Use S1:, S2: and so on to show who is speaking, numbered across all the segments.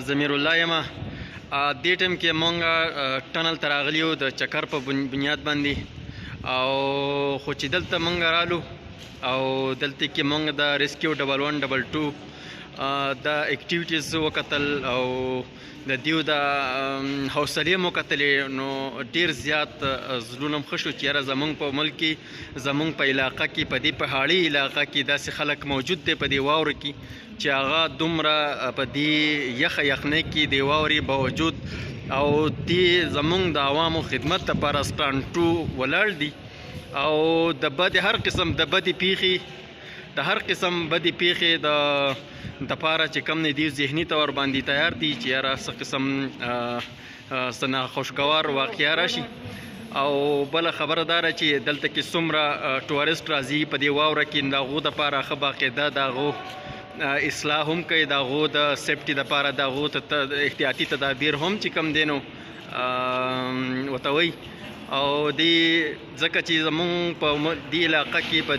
S1: ضمیر الله یم. دې ټایم کې مونږ ټنل ته راغلي یو د چکر په بنیاد باندې، او خو چې دلته مونږ رالو او دلته کې مونږ د ریسکیو 1122 دا اکټیویټیز وکتل او د دیو د حوصلې مو کتلې، نو ډیر زیات زړونه ښه شو چې یاره زمونږ په ملک کې، زمونږ په علاقه کې، په دې پهاړي علاقه کې داسې خلک موجود دی په دې واوره کې چې هغه دومره په دې یخنۍ کې د واورې باوجود او دې زمونږ د عوامو خدمت لپاره سټانټو ولاړ دي، او د هر قسم د بدې پیښې د پاره چې کم نه دی ذهني طور باندې تیار دي چې یاره څه قسم څه ناخوشګوار واقعه راشي. او بله خبره دا ده چې دلته کې څومره ټورسټ راځي په دې واوره کې، د هغو دپاره ښه باقاعده د هغو اصلاح هم کوي، د هغو د سیفټي دپاره د هغو احتیاطي تدابیر هم چې کم دی نو ورته وایي. او دې ځکه چې زمونږ په دې علاقه کې په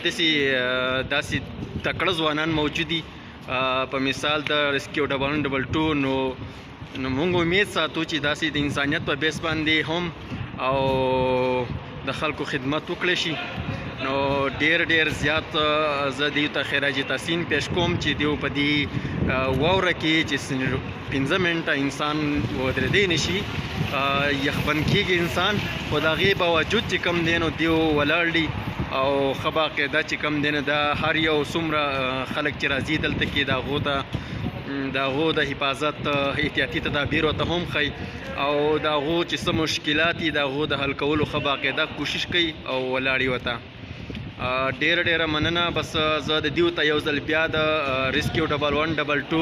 S1: داسې تکړه ځوانان موجود دي، په مثال د ریسکیو 1122 نو موږ امید ساتو چې داسې د انسانیت په بیس باندې هم او د خلکو خدمت وکړی شي. نو ډیر زیات زه دیو ته خراج تحسین پیش کوم چې دیو په دې واوره کې چې 15 منټه انسان ودرېدی نشي، یخبند کېږي انسان، خو د هغې باوجود چې کم دی نو دیو ولاړ دي او ښه باقاعده چې کم دی نو دا هر یو څومره خلک چې راځي دلته کې د هغو د حفاظت احتیاطي تدابیر ورته هم ښیي، او د هغو چې څه مشکلات دي د هغو د حل کولو ښه باقاعده کوشش کوي او ولاړ یې ورته. ډیره مننه. بس زه د دیو ته یو ځل بیا د ریسکیو 1122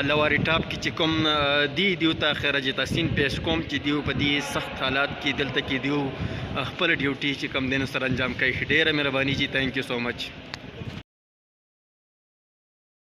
S1: لواري ټاپ کې چې کوم دیو ته خراج تحسین پیش کوم چې دیو په دې سخت حالات کې دلته کې دیو خپل ډیوټي چې کوم دین سره انجام کوي. ډیره مهرباني جی، تھینک یو سو مچ.